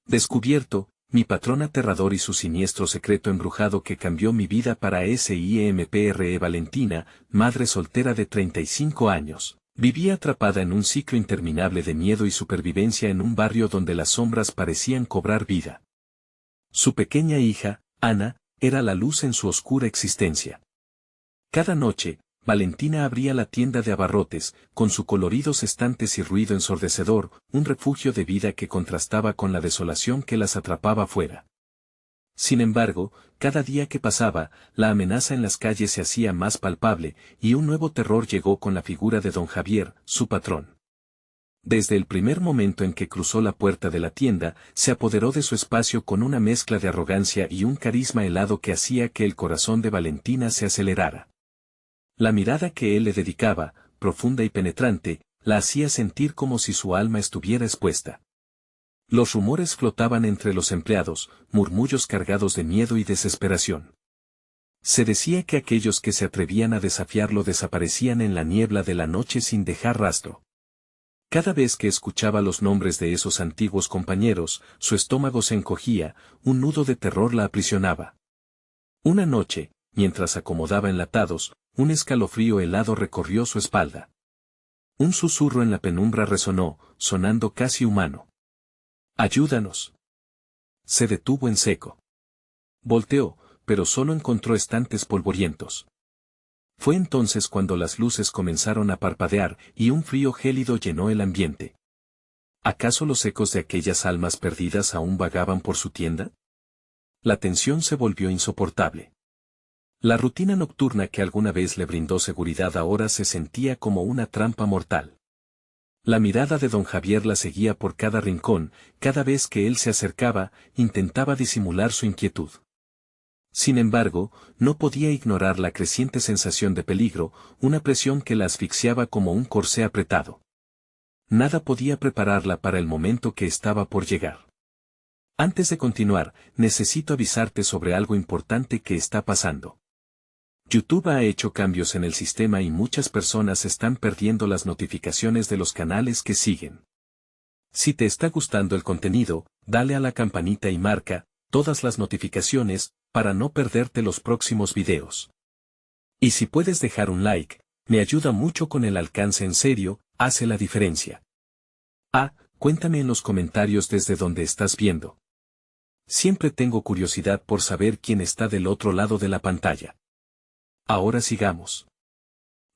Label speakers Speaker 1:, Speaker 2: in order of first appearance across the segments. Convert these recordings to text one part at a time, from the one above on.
Speaker 1: Descubierto, mi patrón aterrador y su siniestro secreto embrujado que cambió mi vida para SIMPRE. Valentina, madre soltera de 35 años, vivía atrapada en un ciclo interminable de miedo y supervivencia en un barrio donde las sombras parecían cobrar vida. Su pequeña hija, Ana, era la luz en su oscura existencia. Cada noche, Valentina abría la tienda de abarrotes, con sus coloridos estantes y ruido ensordecedor, un refugio de vida que contrastaba con la desolación que las atrapaba fuera. Sin embargo, cada día que pasaba, la amenaza en las calles se hacía más palpable, y un nuevo terror llegó con la figura de don Javier, su patrón. Desde el primer momento en que cruzó la puerta de la tienda, se apoderó de su espacio con una mezcla de arrogancia y un carisma helado que hacía que el corazón de Valentina se acelerara. La mirada que él le dedicaba, profunda y penetrante, la hacía sentir como si su alma estuviera expuesta. Los rumores flotaban entre los empleados, murmullos cargados de miedo y desesperación. Se decía que aquellos que se atrevían a desafiarlo desaparecían en la niebla de la noche sin dejar rastro. Cada vez que escuchaba los nombres de esos antiguos compañeros, su estómago se encogía, un nudo de terror la aprisionaba. Una noche, mientras acomodaba enlatados, un escalofrío helado recorrió su espalda. Un susurro en la penumbra resonó, sonando casi humano. ¡Ayúdanos! Se detuvo en seco. Volteó, pero solo encontró estantes polvorientos. Fue entonces cuando las luces comenzaron a parpadear y un frío gélido llenó el ambiente. ¿Acaso los ecos de aquellas almas perdidas aún vagaban por su tienda? La tensión se volvió insoportable. La rutina nocturna que alguna vez le brindó seguridad ahora se sentía como una trampa mortal. La mirada de don Javier la seguía por cada rincón, cada vez que él se acercaba, intentaba disimular su inquietud. Sin embargo, no podía ignorar la creciente sensación de peligro, una presión que la asfixiaba como un corsé apretado. Nada podía prepararla para el momento que estaba por llegar. Antes de continuar, necesito avisarte sobre algo importante que está pasando. YouTube ha hecho cambios en el sistema y muchas personas están perdiendo las notificaciones de los canales que siguen. Si te está gustando el contenido, dale a la campanita y marca todas las notificaciones para no perderte los próximos videos. Y si puedes dejar un like, me ayuda mucho con el alcance. En serio, hace la diferencia. Cuéntame en los comentarios desde donde estás viendo. Siempre tengo curiosidad por saber quién está del otro lado de la pantalla. Ahora sigamos.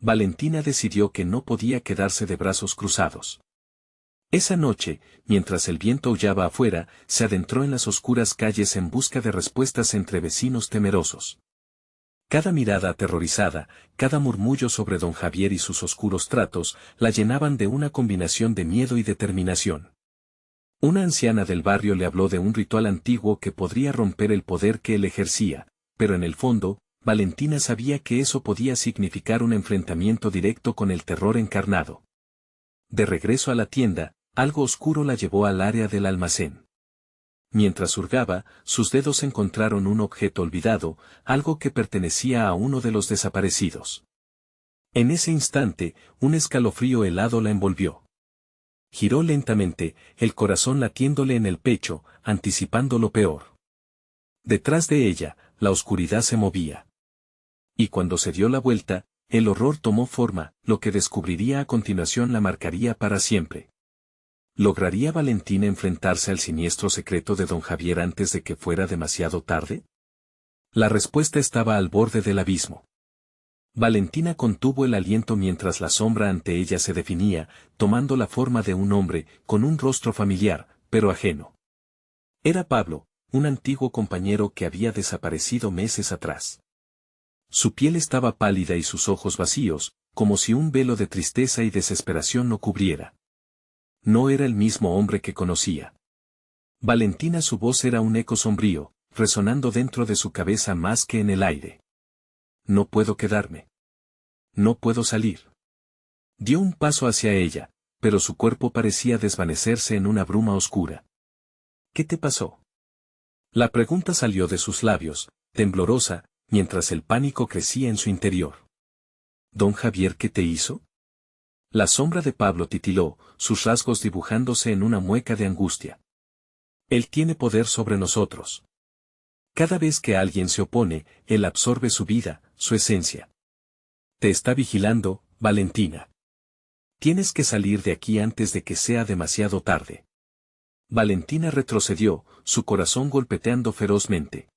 Speaker 1: Valentina decidió que no podía quedarse de brazos cruzados. Esa noche, mientras el viento aullaba afuera, se adentró en las oscuras calles en busca de respuestas entre vecinos temerosos. Cada mirada aterrorizada, cada murmullo sobre don Javier y sus oscuros tratos, la llenaban de una combinación de miedo y determinación. Una anciana del barrio le habló de un ritual antiguo que podría romper el poder que él ejercía, pero en el fondo, Valentina sabía que eso podía significar un enfrentamiento directo con el terror encarnado. De regreso a la tienda, algo oscuro la llevó al área del almacén. Mientras hurgaba, sus dedos encontraron un objeto olvidado, algo que pertenecía a uno de los desaparecidos. En ese instante, un escalofrío helado la envolvió. Giró lentamente, el corazón latiéndole en el pecho, anticipando lo peor. Detrás de ella, la oscuridad se movía. Y cuando se dio la vuelta, el horror tomó forma, lo que descubriría a continuación la marcaría para siempre. ¿Lograría Valentina enfrentarse al siniestro secreto de don Javier antes de que fuera demasiado tarde? La respuesta estaba al borde del abismo. Valentina contuvo el aliento mientras la sombra ante ella se definía, tomando la forma de un hombre, con un rostro familiar, pero ajeno. Era Pablo, un antiguo compañero que había desaparecido meses atrás. Su piel estaba pálida y sus ojos vacíos, como si un velo de tristeza y desesperación lo cubriera. No era el mismo hombre que conocía. Valentina, su voz era un eco sombrío, resonando dentro de su cabeza más que en el aire. No puedo quedarme. No puedo salir. Dio un paso hacia ella, pero su cuerpo parecía desvanecerse en una bruma oscura. ¿Qué te pasó? La pregunta salió de sus labios, temblorosa, mientras el pánico crecía en su interior. ¿Don Javier qué te hizo? La sombra de Pablo titiló, sus rasgos dibujándose en una mueca de angustia. Él tiene poder sobre nosotros. Cada vez que alguien se opone, Él absorbe su vida, su esencia. Te está vigilando, Valentina. Tienes que salir de aquí antes de que sea demasiado tarde. Valentina retrocedió, su corazón golpeteando ferozmente.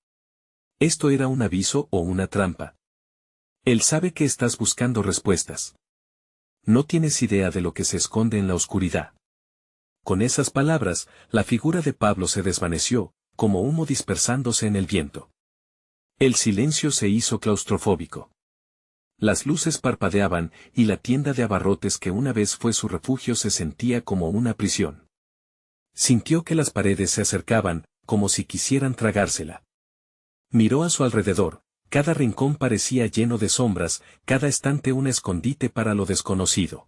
Speaker 1: ¿Esto era un aviso o una trampa? Él sabe que estás buscando respuestas. No tienes idea de lo que se esconde en la oscuridad. Con esas palabras, la figura de Pablo se desvaneció, como humo dispersándose en el viento. El silencio se hizo claustrofóbico. Las luces parpadeaban y la tienda de abarrotes que una vez fue su refugio se sentía como una prisión. Sintió que las paredes se acercaban, como si quisieran tragársela. Miró a su alrededor, cada rincón parecía lleno de sombras, cada estante un escondite para lo desconocido.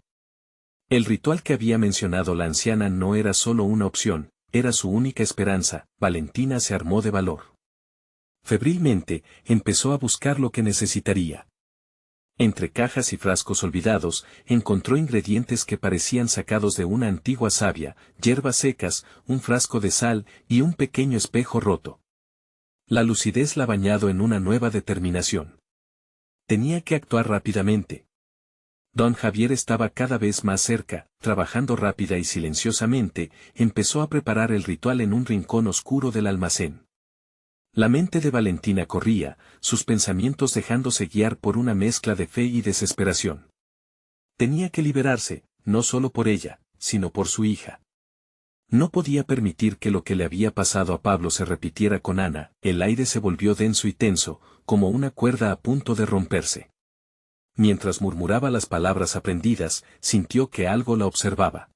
Speaker 1: El ritual que había mencionado la anciana no era solo una opción, era su única esperanza. Valentina se armó de valor. Febrilmente, empezó a buscar lo que necesitaría. Entre cajas y frascos olvidados, encontró ingredientes que parecían sacados de una antigua savia, hierbas secas, un frasco de sal y un pequeño espejo roto. La lucidez la bañado en una nueva determinación. Tenía que actuar rápidamente. Don Javier estaba cada vez más cerca, trabajando rápida y silenciosamente, empezó a preparar el ritual en un rincón oscuro del almacén. La mente de Valentina corría, sus pensamientos dejándose guiar por una mezcla de fe y desesperación. Tenía que liberarse, no solo por ella, sino por su hija. No podía permitir que lo que le había pasado a Pablo se repitiera con Ana. El aire se volvió denso y tenso, como una cuerda a punto de romperse. Mientras murmuraba las palabras aprendidas, sintió que algo la observaba.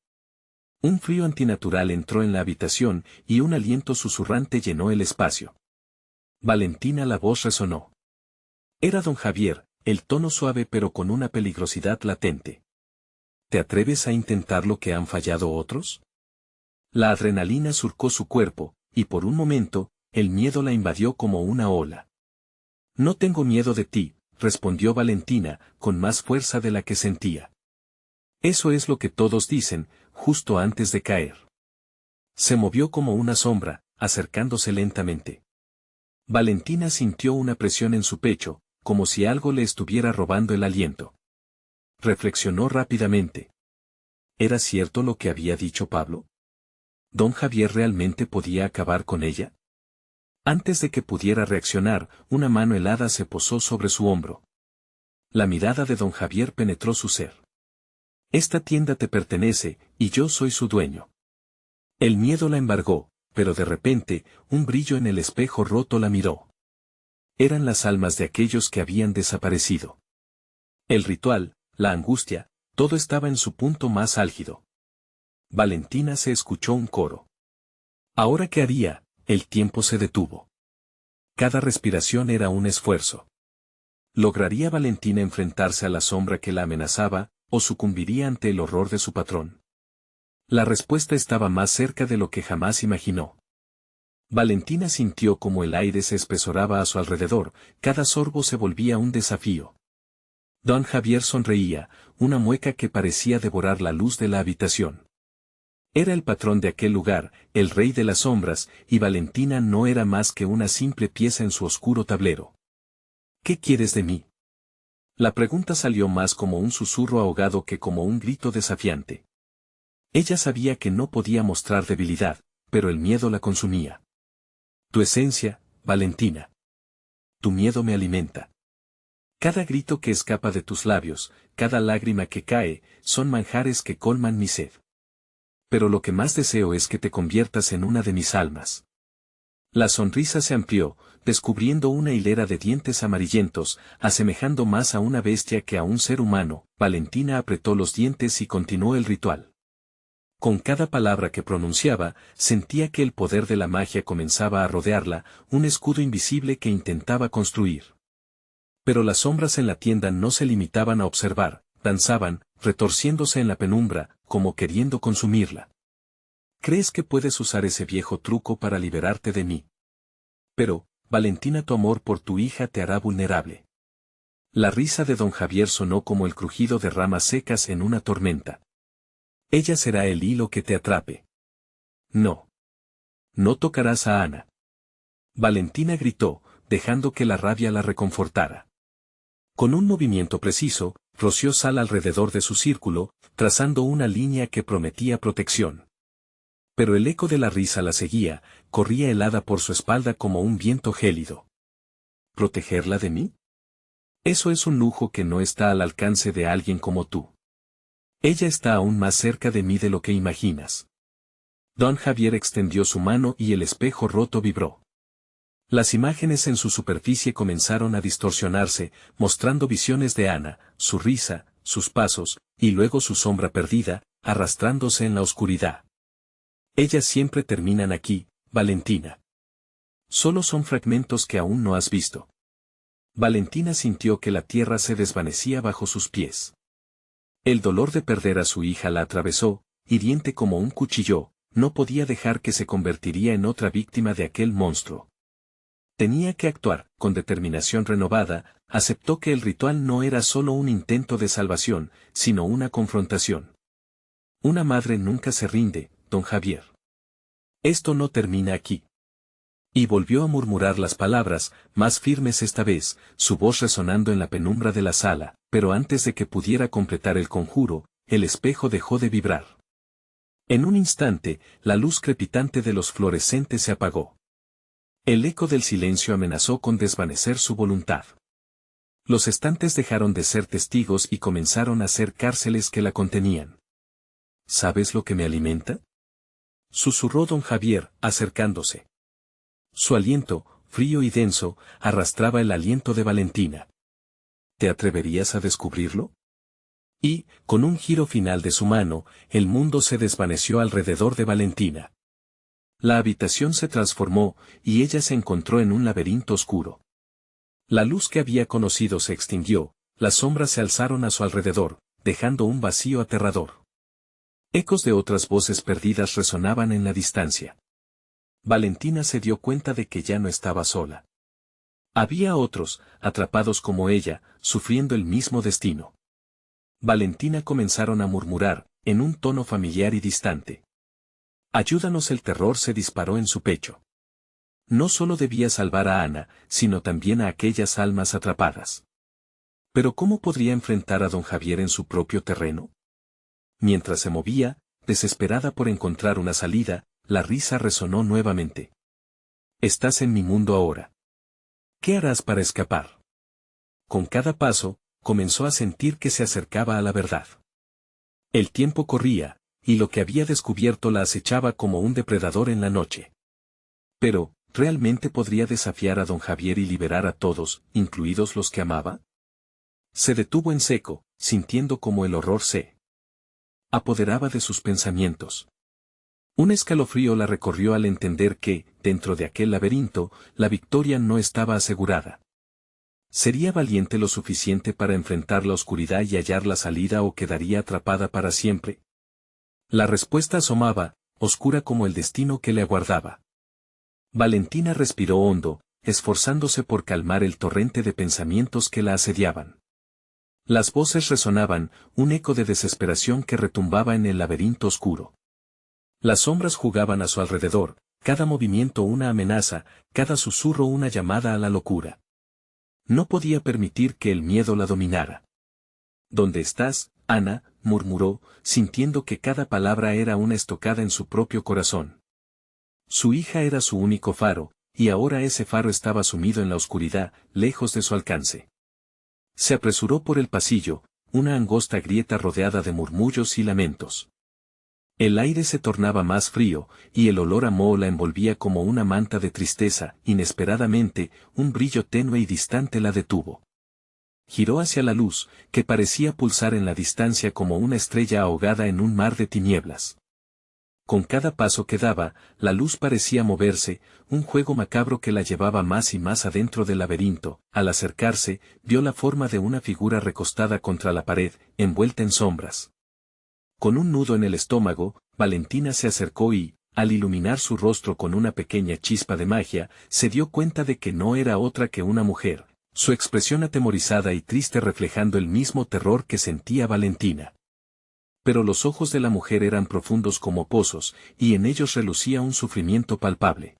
Speaker 1: Un frío antinatural entró en la habitación y un aliento susurrante llenó el espacio. Valentina, la voz resonó. Era don Javier, el tono suave pero con una peligrosidad latente. ¿Te atreves a intentar lo que han fallado otros? La adrenalina surcó su cuerpo, y por un momento, el miedo la invadió como una ola. No tengo miedo de ti, respondió Valentina, con más fuerza de la que sentía. Eso es lo que todos dicen, justo antes de caer. Se movió como una sombra, acercándose lentamente. Valentina sintió una presión en su pecho, como si algo le estuviera robando el aliento. Reflexionó rápidamente. ¿Era cierto lo que había dicho Pablo? ¿Don Javier realmente podía acabar con ella? Antes de que pudiera reaccionar, una mano helada se posó sobre su hombro. La mirada de don Javier penetró su ser. Esta tienda te pertenece, y yo soy su dueño. El miedo la embargó, pero de repente, un brillo en el espejo roto la miró. Eran las almas de aquellos que habían desaparecido. El ritual, la angustia, todo estaba en su punto más álgido. Valentina se escuchó un coro. ¿Ahora qué haría? El tiempo se detuvo. Cada respiración era un esfuerzo. ¿Lograría Valentina enfrentarse a la sombra que la amenazaba, o sucumbiría ante el horror de su patrón? La respuesta estaba más cerca de lo que jamás imaginó. Valentina sintió como el aire se espesoraba a su alrededor, cada sorbo se volvía un desafío. Don Javier sonreía, una mueca que parecía devorar la luz de la habitación. Era el patrón de aquel lugar, el rey de las sombras, y Valentina no era más que una simple pieza en su oscuro tablero. ¿Qué quieres de mí? La pregunta salió más como un susurro ahogado que como un grito desafiante. Ella sabía que no podía mostrar debilidad, pero el miedo la consumía. Tu esencia, Valentina. Tu miedo me alimenta. Cada grito que escapa de tus labios, cada lágrima que cae, son manjares que colman mi sed. Pero lo que más deseo es que te conviertas en una de mis almas. La sonrisa se amplió, descubriendo una hilera de dientes amarillentos, asemejando más a una bestia que a un ser humano. Valentina apretó los dientes y continuó el ritual. Con cada palabra que pronunciaba, sentía que el poder de la magia comenzaba a rodearla, un escudo invisible que intentaba construir. Pero las sombras en la tienda no se limitaban a observar, danzaban, retorciéndose en la penumbra, como queriendo consumirla. ¿Crees que puedes usar ese viejo truco para liberarte de mí? Pero, Valentina, tu amor por tu hija te hará vulnerable. La risa de don Javier sonó como el crujido de ramas secas en una tormenta. Ella será el hilo que te atrape. No. No tocarás a Ana. Valentina gritó, dejando que la rabia la reconfortara. Con un movimiento preciso, roció sal alrededor de su círculo, trazando una línea que prometía protección. Pero el eco de la risa la seguía, corría helada por su espalda como un viento gélido. ¿Protegerla de mí? Eso es un lujo que no está al alcance de alguien como tú. Ella está aún más cerca de mí de lo que imaginas. Don Javier extendió su mano y el espejo roto vibró. Las imágenes en su superficie comenzaron a distorsionarse, mostrando visiones de Ana, su risa, sus pasos, y luego su sombra perdida, arrastrándose en la oscuridad. Ellas siempre terminan aquí, Valentina. Solo son fragmentos que aún no has visto. Valentina sintió que la tierra se desvanecía bajo sus pies. El dolor de perder a su hija la atravesó, hiriente como un cuchillo, no podía dejar que se convertiría en otra víctima de aquel monstruo. Tenía que actuar, con determinación renovada, aceptó que el ritual no era solo un intento de salvación, sino una confrontación. Una madre nunca se rinde, don Javier. Esto no termina aquí. Y volvió a murmurar las palabras, más firmes esta vez, su voz resonando en la penumbra de la sala, pero antes de que pudiera completar el conjuro, el espejo dejó de vibrar. En un instante, la luz crepitante de los fluorescentes se apagó. El eco del silencio amenazó con desvanecer su voluntad. Los estantes dejaron de ser testigos y comenzaron a ser cárceles que la contenían. ¿Sabes lo que me alimenta? Susurró don Javier, acercándose. Su aliento, frío y denso, arrastraba el aliento de Valentina. ¿Te atreverías a descubrirlo? Y, con un giro final de su mano, el mundo se desvaneció alrededor de Valentina. La habitación se transformó, y ella se encontró en un laberinto oscuro. La luz que había conocido se extinguió, las sombras se alzaron a su alrededor, dejando un vacío aterrador. Ecos de otras voces perdidas resonaban en la distancia. Valentina se dio cuenta de que ya no estaba sola. Había otros, atrapados como ella, sufriendo el mismo destino. Valentina comenzaron a murmurar, en un tono familiar y distante. Ayúdanos. El terror se disparó en su pecho. No solo debía salvar a Ana, sino también a aquellas almas atrapadas. Pero ¿cómo podría enfrentar a don Javier en su propio terreno? Mientras se movía, desesperada por encontrar una salida, la risa resonó nuevamente. Estás en mi mundo ahora. ¿Qué harás para escapar? Con cada paso, comenzó a sentir que se acercaba a la verdad. El tiempo corría, y lo que había descubierto la acechaba como un depredador en la noche. Pero, ¿realmente podría desafiar a don Javier y liberar a todos, incluidos los que amaba? Se detuvo en seco, sintiendo como el horror se apoderaba de sus pensamientos. Un escalofrío la recorrió al entender que, dentro de aquel laberinto, la victoria no estaba asegurada. ¿Sería valiente lo suficiente para enfrentar la oscuridad y hallar la salida o quedaría atrapada para siempre? La respuesta asomaba, oscura como el destino que le aguardaba. Valentina respiró hondo, esforzándose por calmar el torrente de pensamientos que la asediaban. Las voces resonaban, un eco de desesperación que retumbaba en el laberinto oscuro. Las sombras jugaban a su alrededor, cada movimiento una amenaza, cada susurro una llamada a la locura. No podía permitir que el miedo la dominara. ¿Dónde estás, Ana?, murmuró, sintiendo que cada palabra era una estocada en su propio corazón. Su hija era su único faro, y ahora ese faro estaba sumido en la oscuridad, lejos de su alcance. Se apresuró por el pasillo, una angosta grieta rodeada de murmullos y lamentos. El aire se tornaba más frío, y el olor a moho la envolvía como una manta de tristeza. Inesperadamente, un brillo tenue y distante la detuvo. Giró hacia la luz, que parecía pulsar en la distancia como una estrella ahogada en un mar de tinieblas. Con cada paso que daba, la luz parecía moverse, un juego macabro que la llevaba más y más adentro del laberinto. Al acercarse, vio la forma de una figura recostada contra la pared, envuelta en sombras. Con un nudo en el estómago, Valentina se acercó y, al iluminar su rostro con una pequeña chispa de magia, se dio cuenta de que no era otra que una mujer, su expresión atemorizada y triste reflejando el mismo terror que sentía Valentina. Pero los ojos de la mujer eran profundos como pozos, y en ellos relucía un sufrimiento palpable.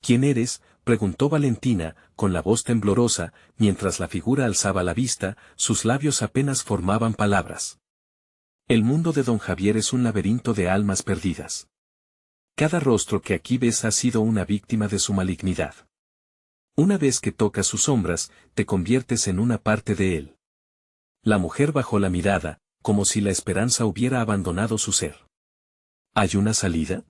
Speaker 1: ¿Quién eres?, preguntó Valentina, con la voz temblorosa, mientras la figura alzaba la vista, sus labios apenas formaban palabras. El mundo de don Javier es un laberinto de almas perdidas. Cada rostro que aquí ves ha sido una víctima de su malignidad. Una vez que tocas sus sombras, te conviertes en una parte de él. La mujer bajó la mirada, como si la esperanza hubiera abandonado su ser. ¿Hay una salida?,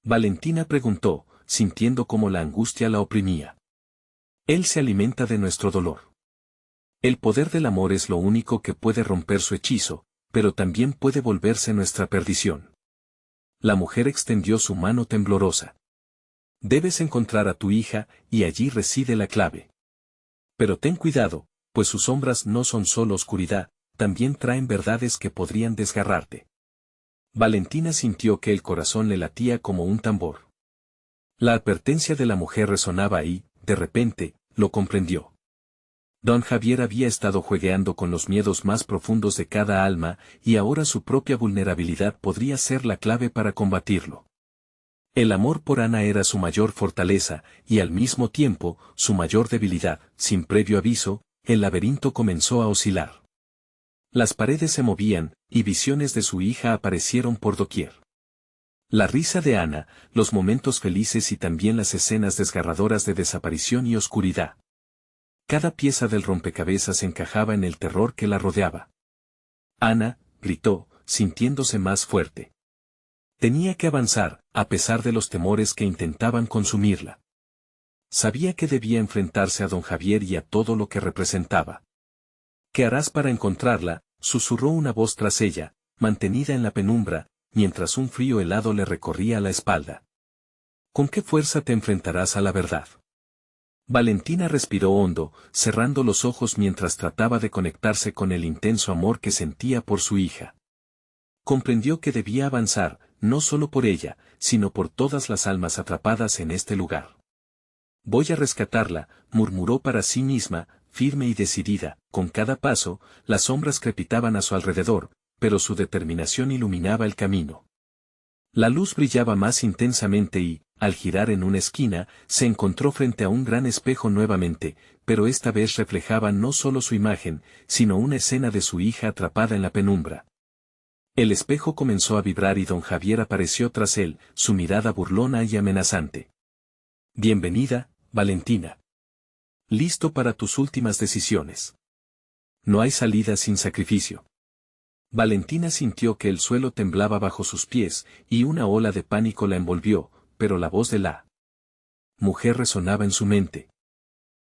Speaker 1: Valentina preguntó, sintiendo cómo la angustia la oprimía. Él se alimenta de nuestro dolor. El poder del amor es lo único que puede romper su hechizo, pero también puede volverse nuestra perdición. La mujer extendió su mano temblorosa. Debes encontrar a tu hija, y allí reside la clave. Pero ten cuidado, pues sus sombras no son solo oscuridad, también traen verdades que podrían desgarrarte. Valentina sintió que el corazón le latía como un tambor. La advertencia de la mujer resonaba y, de repente, lo comprendió. Don Javier había estado jugueando con los miedos más profundos de cada alma, y ahora su propia vulnerabilidad podría ser la clave para combatirlo. El amor por Ana era su mayor fortaleza, y al mismo tiempo, su mayor debilidad. Sin previo aviso, el laberinto comenzó a oscilar. Las paredes se movían, y visiones de su hija aparecieron por doquier. La risa de Ana, los momentos felices y también las escenas desgarradoras de desaparición y oscuridad. Cada pieza del rompecabezas encajaba en el terror que la rodeaba. Ana, gritó, sintiéndose más fuerte. Tenía que avanzar, a pesar de los temores que intentaban consumirla. Sabía que debía enfrentarse a don Javier y a todo lo que representaba. ¿Qué harás para encontrarla?, susurró una voz tras ella, mantenida en la penumbra, mientras un frío helado le recorría la espalda. ¿Con qué fuerza te enfrentarás a la verdad? Valentina respiró hondo, cerrando los ojos mientras trataba de conectarse con el intenso amor que sentía por su hija. Comprendió que debía avanzar, no solo por ella, sino por todas las almas atrapadas en este lugar. Voy a rescatarla, murmuró para sí misma, firme y decidida. Con cada paso, las sombras crepitaban a su alrededor, pero su determinación iluminaba el camino. La luz brillaba más intensamente y, al girar en una esquina, se encontró frente a un gran espejo nuevamente, pero esta vez reflejaba no solo su imagen, sino una escena de su hija atrapada en la penumbra. El espejo comenzó a vibrar y don Javier apareció tras él, su mirada burlona y amenazante. Bienvenida, Valentina. Listo para tus últimas decisiones. No hay salida sin sacrificio. Valentina sintió que el suelo temblaba bajo sus pies, y una ola de pánico la envolvió, pero la voz de la mujer resonaba en su mente.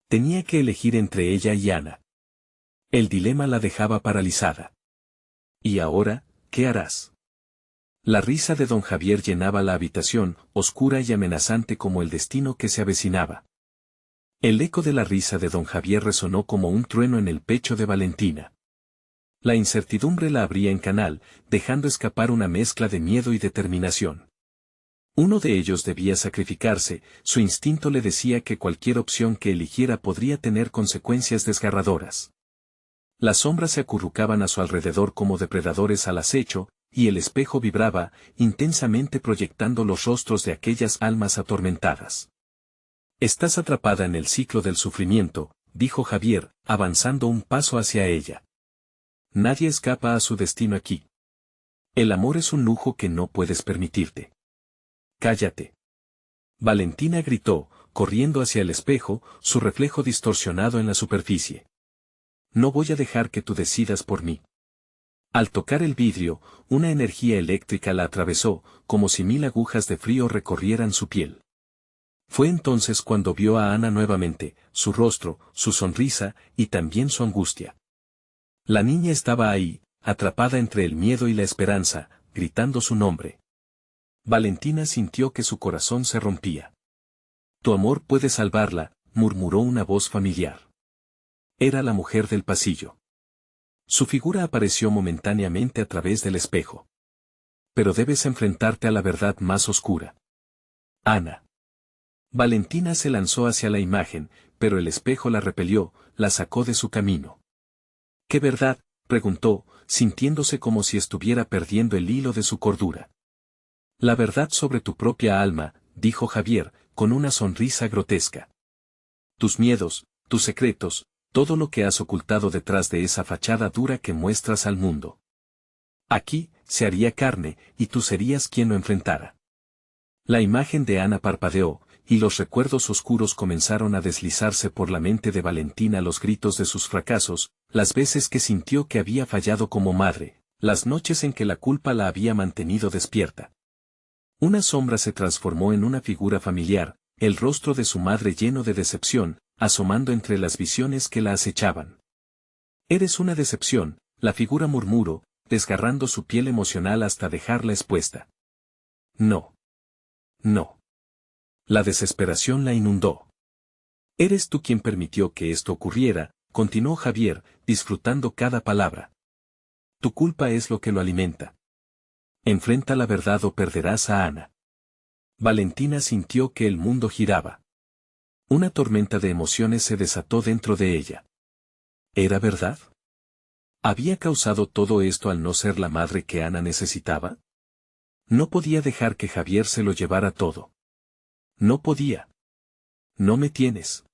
Speaker 1: Tenía que elegir entre ella y Ana. El dilema la dejaba paralizada. ¿Y ahora, qué harás? La risa de don Javier llenaba la habitación, oscura y amenazante como el destino que se avecinaba. El eco de la risa de don Javier resonó como un trueno en el pecho de Valentina. La incertidumbre la abría en canal, dejando escapar una mezcla de miedo y determinación. Uno de ellos debía sacrificarse, su instinto le decía que cualquier opción que eligiera podría tener consecuencias desgarradoras. Las sombras se acurrucaban a su alrededor como depredadores al acecho, y el espejo vibraba, intensamente proyectando los rostros de aquellas almas atormentadas. Estás atrapada en el ciclo del sufrimiento, dijo Javier, avanzando un paso hacia ella. Nadie escapa a su destino aquí. El amor es un lujo que no puedes permitirte. Cállate. Valentina gritó, corriendo hacia el espejo, su reflejo distorsionado en la superficie. No voy a dejar que tú decidas por mí. Al tocar el vidrio, una energía eléctrica la atravesó, como si 1000 agujas de frío recorrieran su piel. Fue entonces cuando vio a Ana nuevamente, su rostro, su sonrisa, y también su angustia. La niña estaba ahí, atrapada entre el miedo y la esperanza, gritando su nombre. Valentina sintió que su corazón se rompía. Tu amor puede salvarla, murmuró una voz familiar. Era la mujer del pasillo. Su figura apareció momentáneamente a través del espejo. Pero debes enfrentarte a la verdad más oscura. Ana. Valentina se lanzó hacia la imagen, pero el espejo la repelió, la sacó de su camino. ¿Qué verdad? preguntó, sintiéndose como si estuviera perdiendo el hilo de su cordura. La verdad sobre tu propia alma, dijo Javier, con una sonrisa grotesca. Tus miedos, tus secretos, todo lo que has ocultado detrás de esa fachada dura que muestras al mundo. Aquí, se haría carne, y tú serías quien lo enfrentara. La imagen de Ana parpadeó, y los recuerdos oscuros comenzaron a deslizarse por la mente de Valentina, los gritos de sus fracasos, las veces que sintió que había fallado como madre, las noches en que la culpa la había mantenido despierta. Una sombra se transformó en una figura familiar, el rostro de su madre lleno de decepción, asomando entre las visiones que la acechaban. Eres una decepción, la figura murmuró, desgarrando su piel emocional hasta dejarla expuesta. No. No. La desesperación la inundó. Eres tú quien permitió que esto ocurriera, continuó Javier, disfrutando cada palabra. Tu culpa es lo que lo alimenta. Enfrenta la verdad o perderás a Ana. Valentina sintió que el mundo giraba. Una tormenta de emociones se desató dentro de ella. ¿Era verdad? ¿Había causado todo esto al no ser la madre que Ana necesitaba? No podía dejar que Javier se lo llevara todo. No podía. No me tienes.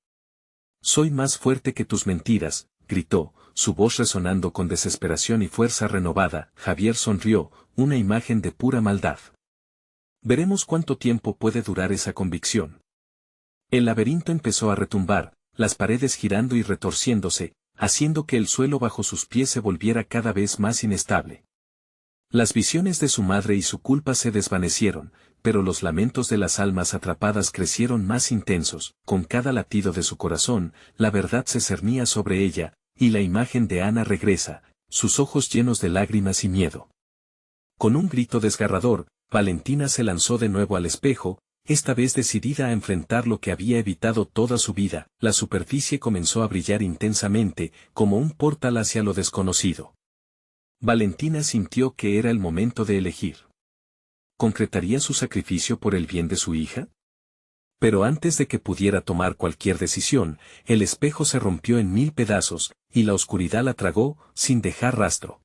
Speaker 1: Soy más fuerte que tus mentiras, gritó, su voz resonando con desesperación y fuerza renovada. Javier sonrió, una imagen de pura maldad. Veremos cuánto tiempo puede durar esa convicción. El laberinto empezó a retumbar, las paredes girando y retorciéndose, haciendo que el suelo bajo sus pies se volviera cada vez más inestable. Las visiones de su madre y su culpa se desvanecieron, pero los lamentos de las almas atrapadas crecieron más intensos. Con cada latido de su corazón, la verdad se cernía sobre ella, y la imagen de Ana regresa, sus ojos llenos de lágrimas y miedo. Con un grito desgarrador, Valentina se lanzó de nuevo al espejo, esta vez decidida a enfrentar lo que había evitado toda su vida. La superficie comenzó a brillar intensamente, como un portal hacia lo desconocido. Valentina sintió que era el momento de elegir. ¿Concretaría su sacrificio por el bien de su hija? Pero antes de que pudiera tomar cualquier decisión, el espejo se rompió en 1000 pedazos, y la oscuridad la tragó, sin dejar rastro.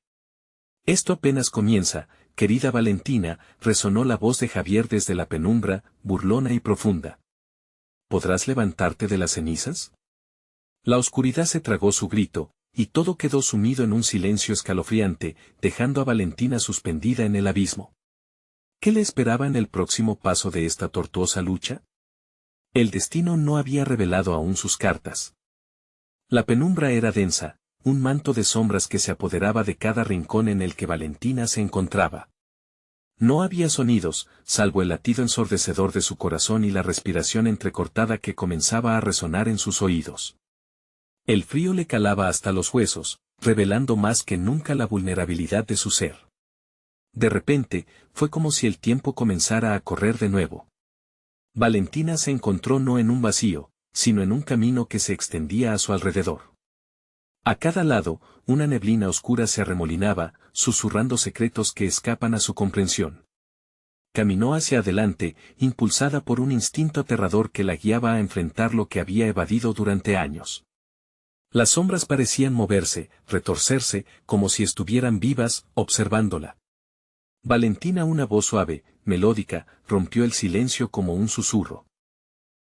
Speaker 1: Esto apenas comienza, querida Valentina, resonó la voz de Javier desde la penumbra, burlona y profunda. ¿Podrás levantarte de las cenizas? La oscuridad se tragó su grito, y todo quedó sumido en un silencio escalofriante, dejando a Valentina suspendida en el abismo. ¿Qué le esperaba en el próximo paso de esta tortuosa lucha? El destino no había revelado aún sus cartas. La penumbra era densa, un manto de sombras que se apoderaba de cada rincón en el que Valentina se encontraba. No había sonidos, salvo el latido ensordecedor de su corazón y la respiración entrecortada que comenzaba a resonar en sus oídos. El frío le calaba hasta los huesos, revelando más que nunca la vulnerabilidad de su ser. De repente, fue como si el tiempo comenzara a correr de nuevo. Valentina se encontró no en un vacío, sino en un camino que se extendía a su alrededor. A cada lado, una neblina oscura se arremolinaba, susurrando secretos que escapan a su comprensión. Caminó hacia adelante, impulsada por un instinto aterrador que la guiaba a enfrentar lo que había evadido durante años. Las sombras parecían moverse, retorcerse, como si estuvieran vivas, observándola. Valentina, una voz suave, melódica, rompió el silencio como un susurro.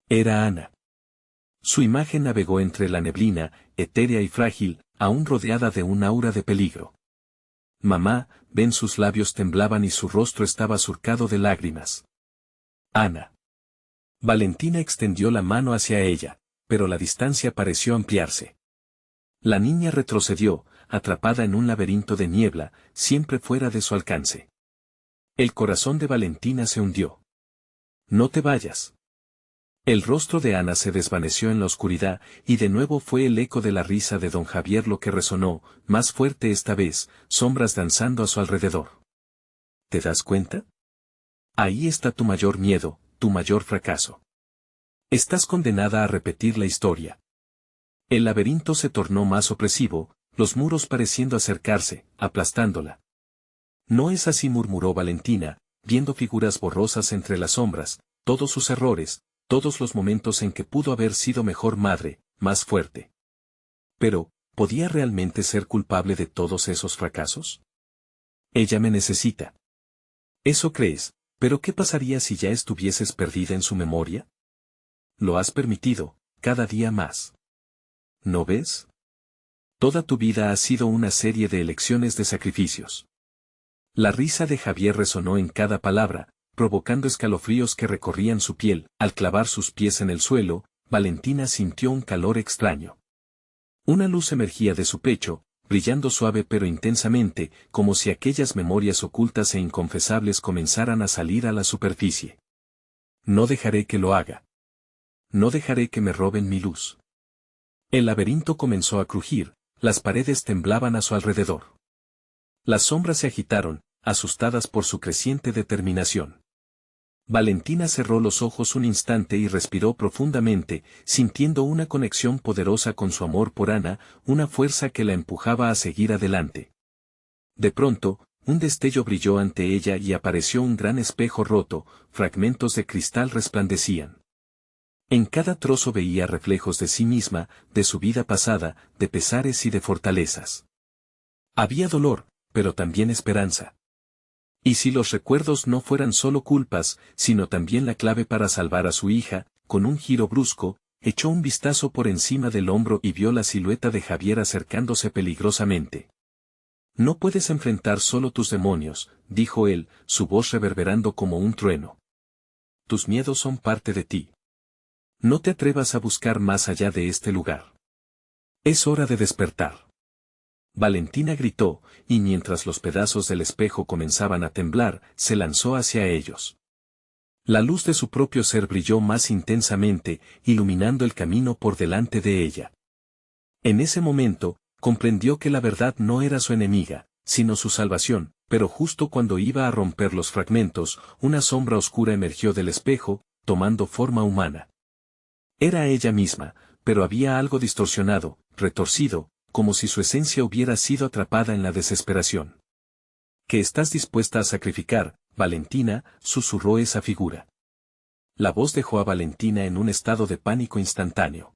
Speaker 1: Era Ana. Su imagen navegó entre la neblina, etérea y frágil, aún rodeada de un aura de peligro. Mamá, ven, sus labios temblaban y su rostro estaba surcado de lágrimas. Ana. Valentina extendió la mano hacia ella, pero la distancia pareció ampliarse. La niña retrocedió, atrapada en un laberinto de niebla, siempre fuera de su alcance. El corazón de Valentina se hundió. No te vayas. El rostro de Ana se desvaneció en la oscuridad, y de nuevo fue el eco de la risa de don Javier lo que resonó, más fuerte esta vez, sombras danzando a su alrededor. ¿Te das cuenta? Ahí está tu mayor miedo, tu mayor fracaso. Estás condenada a repetir la historia. El laberinto se tornó más opresivo, los muros pareciendo acercarse, aplastándola. No es así, murmuró Valentina, viendo figuras borrosas entre las sombras, todos sus errores, todos los momentos en que pudo haber sido mejor madre, más fuerte. Pero, ¿podía realmente ser culpable de todos esos fracasos? Ella me necesita. Eso crees, pero ¿qué pasaría si ya estuvieses perdida en su memoria? Lo has permitido, cada día más. ¿No ves? Toda tu vida ha sido una serie de elecciones de sacrificios. La risa de Javier resonó en cada palabra, provocando escalofríos que recorrían su piel. Al clavar sus pies en el suelo, Valentina sintió un calor extraño. Una luz emergía de su pecho, brillando suave pero intensamente, como si aquellas memorias ocultas e inconfesables comenzaran a salir a la superficie. No dejaré que lo haga. No dejaré que me roben mi luz. El laberinto comenzó a crujir, las paredes temblaban a su alrededor. Las sombras se agitaron, asustadas por su creciente determinación. Valentina cerró los ojos un instante y respiró profundamente, sintiendo una conexión poderosa con su amor por Ana, una fuerza que la empujaba a seguir adelante. De pronto, un destello brilló ante ella y apareció un gran espejo roto, fragmentos de cristal resplandecían. En cada trozo veía reflejos de sí misma, de su vida pasada, de pesares y de fortalezas. Había dolor, pero también esperanza. Y si los recuerdos no fueran solo culpas, sino también la clave para salvar a su hija, con un giro brusco, echó un vistazo por encima del hombro y vio la silueta de Javier acercándose peligrosamente. No puedes enfrentar solo tus demonios, dijo él, su voz reverberando como un trueno. Tus miedos son parte de ti. No te atrevas a buscar más allá de este lugar. Es hora de despertar. Valentina gritó, y mientras los pedazos del espejo comenzaban a temblar, se lanzó hacia ellos. La luz de su propio ser brilló más intensamente, iluminando el camino por delante de ella. En ese momento, comprendió que la verdad no era su enemiga, sino su salvación, pero justo cuando iba a romper los fragmentos, una sombra oscura emergió del espejo, tomando forma humana. Era ella misma, pero había algo distorsionado, retorcido, como si su esencia hubiera sido atrapada en la desesperación. ¿Qué estás dispuesta a sacrificar, Valentina?, susurró esa figura. La voz dejó a Valentina en un estado de pánico instantáneo.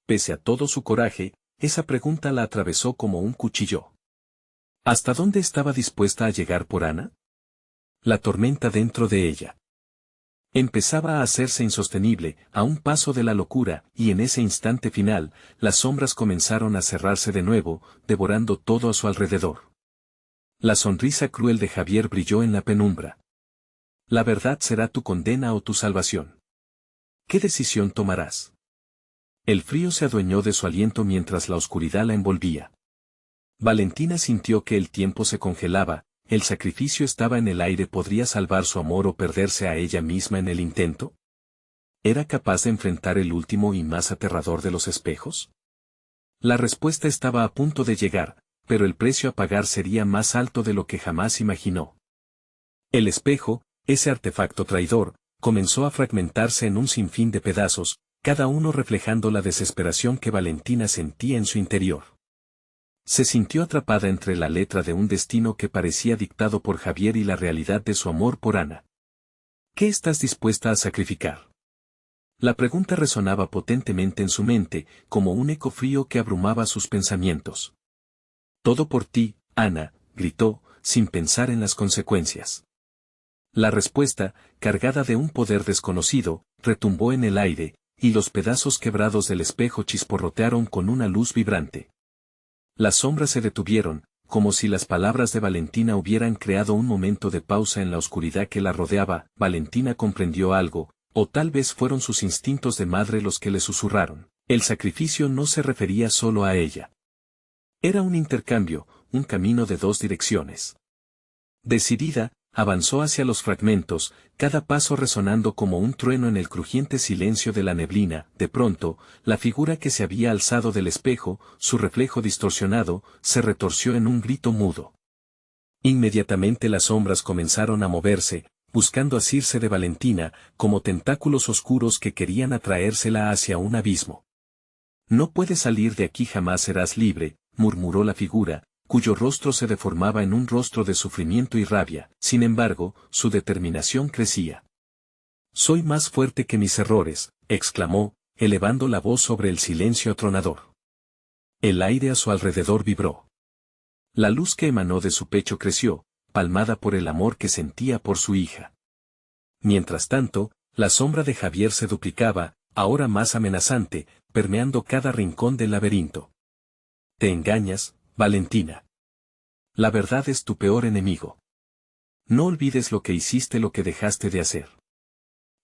Speaker 1: Pese a todo su coraje, esa pregunta la atravesó como un cuchillo. ¿Hasta dónde estaba dispuesta a llegar por Ana? La tormenta dentro de ella empezaba a hacerse insostenible, a un paso de la locura, y en ese instante final, las sombras comenzaron a cerrarse de nuevo, devorando todo a su alrededor. La sonrisa cruel de Javier brilló en la penumbra. La verdad será tu condena o tu salvación. ¿Qué decisión tomarás? El frío se adueñó de su aliento mientras la oscuridad la envolvía. Valentina sintió que el tiempo se congelaba. ¿El sacrificio estaba en el aire? ¿Podría salvar su amor o perderse a ella misma en el intento? ¿Era capaz de enfrentar el último y más aterrador de los espejos? La respuesta estaba a punto de llegar, pero el precio a pagar sería más alto de lo que jamás imaginó. El espejo, ese artefacto traidor, comenzó a fragmentarse en un sinfín de pedazos, cada uno reflejando la desesperación que Valentina sentía en su interior. Se sintió atrapada entre la letra de un destino que parecía dictado por Javier y la realidad de su amor por Ana. ¿Qué estás dispuesta a sacrificar? La pregunta resonaba potentemente en su mente, como un eco frío que abrumaba sus pensamientos. Todo por ti, Ana, gritó, sin pensar en las consecuencias. La respuesta, cargada de un poder desconocido, retumbó en el aire, y los pedazos quebrados del espejo chisporrotearon con una luz vibrante. Las sombras se detuvieron, como si las palabras de Valentina hubieran creado un momento de pausa en la oscuridad que la rodeaba. Valentina comprendió algo, o tal vez fueron sus instintos de madre los que le susurraron. El sacrificio no se refería solo a ella. Era un intercambio, un camino de dos direcciones. Decidida, avanzó hacia los fragmentos, cada paso resonando como un trueno en el crujiente silencio de la neblina. De pronto, la figura que se había alzado del espejo, su reflejo distorsionado, se retorció en un grito mudo. Inmediatamente las sombras comenzaron a moverse, buscando asirse de Valentina, como tentáculos oscuros que querían atraérsela hacia un abismo. No puedes salir de aquí, jamás serás libre, murmuró la figura, cuyo rostro se deformaba en un rostro de sufrimiento y rabia. Sin embargo, su determinación crecía. Soy más fuerte que mis errores, exclamó, elevando la voz sobre el silencio atronador. El aire a su alrededor vibró. La luz que emanó de su pecho creció, palmada por el amor que sentía por su hija. Mientras tanto, la sombra de Javier se duplicaba, ahora más amenazante, permeando cada rincón del laberinto. Te engañas, Valentina. La verdad es tu peor enemigo. No olvides lo que hiciste, lo que dejaste de hacer.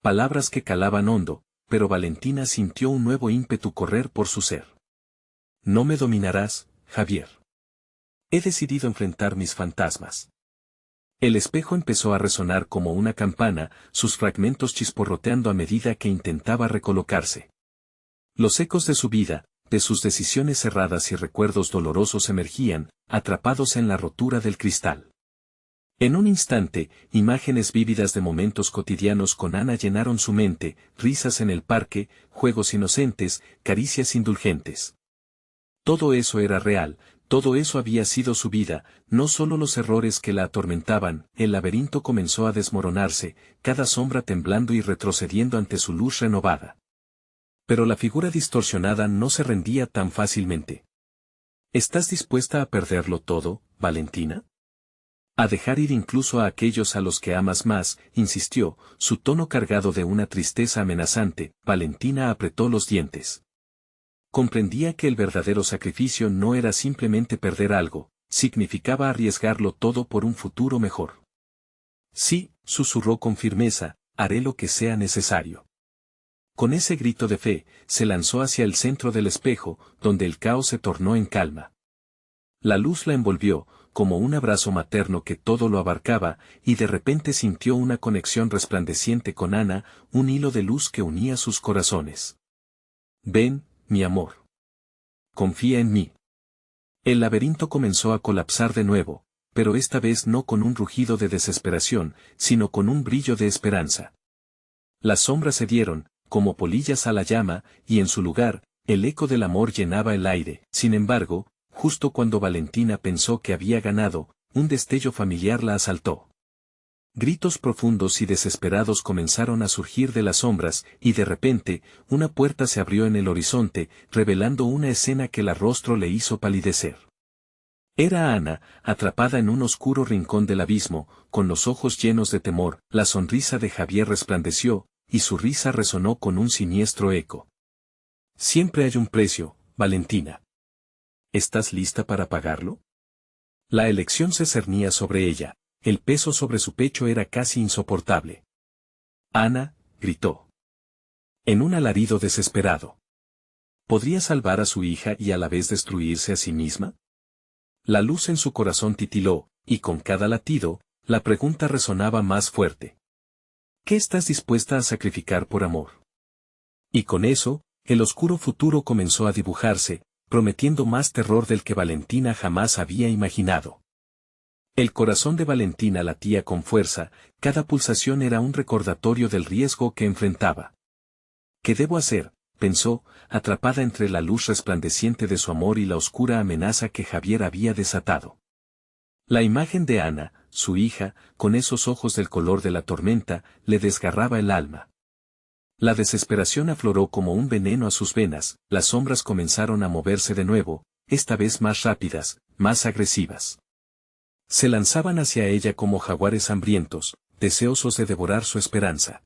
Speaker 1: Palabras que calaban hondo, pero Valentina sintió un nuevo ímpetu correr por su ser. No me dominarás, Javier. He decidido enfrentar mis fantasmas. El espejo empezó a resonar como una campana, sus fragmentos chisporroteando a medida que intentaba recolocarse. Los ecos de su vida, de sus decisiones cerradas y recuerdos dolorosos emergían, atrapados en la rotura del cristal. En un instante, imágenes vívidas de momentos cotidianos con Ana llenaron su mente, risas en el parque, juegos inocentes, caricias indulgentes. Todo eso era real, todo eso había sido su vida, no solo los errores que la atormentaban. El laberinto comenzó a desmoronarse, cada sombra temblando y retrocediendo ante su luz renovada. Pero la figura distorsionada no se rendía tan fácilmente. ¿Estás dispuesta a perderlo todo, Valentina? A dejar ir incluso a aquellos a los que amas más, insistió, su tono cargado de una tristeza amenazante. Valentina apretó los dientes. Comprendía que el verdadero sacrificio no era simplemente perder algo, significaba arriesgarlo todo por un futuro mejor. Sí, susurró con firmeza, haré lo que sea necesario. Con ese grito de fe, se lanzó hacia el centro del espejo, donde el caos se tornó en calma. La luz la envolvió, como un abrazo materno que todo lo abarcaba, y de repente sintió una conexión resplandeciente con Ana, un hilo de luz que unía sus corazones. Ven, mi amor. Confía en mí. El laberinto comenzó a colapsar de nuevo, pero esta vez no con un rugido de desesperación, sino con un brillo de esperanza. Las sombras cedieron, como polillas a la llama, y en su lugar, el eco del amor llenaba el aire. Sin embargo, justo cuando Valentina pensó que había ganado, un destello familiar la asaltó. Gritos profundos y desesperados comenzaron a surgir de las sombras, y de repente, una puerta se abrió en el horizonte, revelando una escena que el rostro le hizo palidecer. Era Ana, atrapada en un oscuro rincón del abismo, con los ojos llenos de temor. La sonrisa de Javier resplandeció, y su risa resonó con un siniestro eco. Siempre hay un precio, Valentina. ¿Estás lista para pagarlo? La elección se cernía sobre ella. El peso sobre su pecho era casi insoportable. Ana, gritó. En un alarido desesperado. ¿Podría salvar a su hija y a la vez destruirse a sí misma? La luz en su corazón titiló, y con cada latido, la pregunta resonaba más fuerte. ¿Qué estás dispuesta a sacrificar por amor? Y con eso, el oscuro futuro comenzó a dibujarse, prometiendo más terror del que Valentina jamás había imaginado. El corazón de Valentina latía con fuerza, cada pulsación era un recordatorio del riesgo que enfrentaba. ¿Qué debo hacer?, pensó, atrapada entre la luz resplandeciente de su amor y la oscura amenaza que Javier había desatado. La imagen de Ana, su hija, con esos ojos del color de la tormenta, le desgarraba el alma. La desesperación afloró como un veneno a sus venas, las sombras comenzaron a moverse de nuevo, esta vez más rápidas, más agresivas. Se lanzaban hacia ella como jaguares hambrientos, deseosos de devorar su esperanza.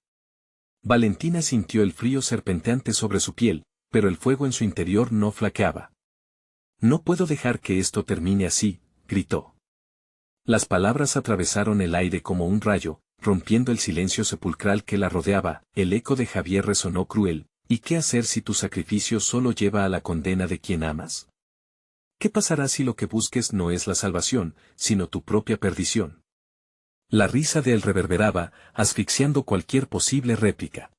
Speaker 1: Valentina sintió el frío serpenteante sobre su piel, pero el fuego en su interior no flaqueaba. No puedo dejar que esto termine así, gritó. Las palabras atravesaron el aire como un rayo, rompiendo el silencio sepulcral que la rodeaba. El eco de Javier resonó cruel. ¿Y qué hacer si tu sacrificio solo lleva a la condena de quien amas? ¿Qué pasará si lo que busques no es la salvación, sino tu propia perdición? La risa de él reverberaba, asfixiando cualquier posible réplica.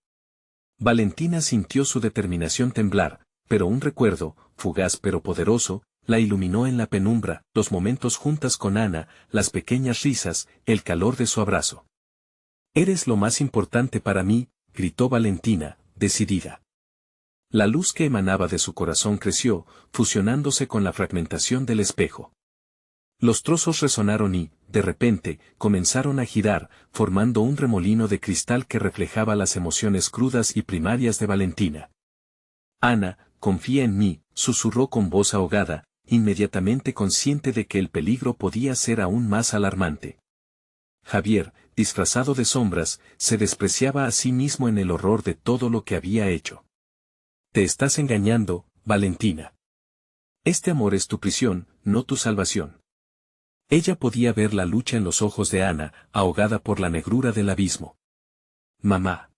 Speaker 1: Valentina sintió su determinación temblar, pero un recuerdo, fugaz pero poderoso, la iluminó en la penumbra, los momentos juntas con Ana, las pequeñas risas, el calor de su abrazo. Eres lo más importante para mí, gritó Valentina, decidida. La luz que emanaba de su corazón creció, fusionándose con la fragmentación del espejo. Los trozos resonaron y, de repente, comenzaron a girar, formando un remolino de cristal que reflejaba las emociones crudas y primarias de Valentina. Ana, confía en mí, susurró con voz ahogada, inmediatamente consciente de que el peligro podía ser aún más alarmante. Javier, disfrazado de sombras, se despreciaba a sí mismo en el horror de todo lo que había hecho. Te estás engañando, Valentina. Este amor es tu prisión, no tu salvación. Ella podía ver la lucha en los ojos de Ana, ahogada por la negrura del abismo. Mamá.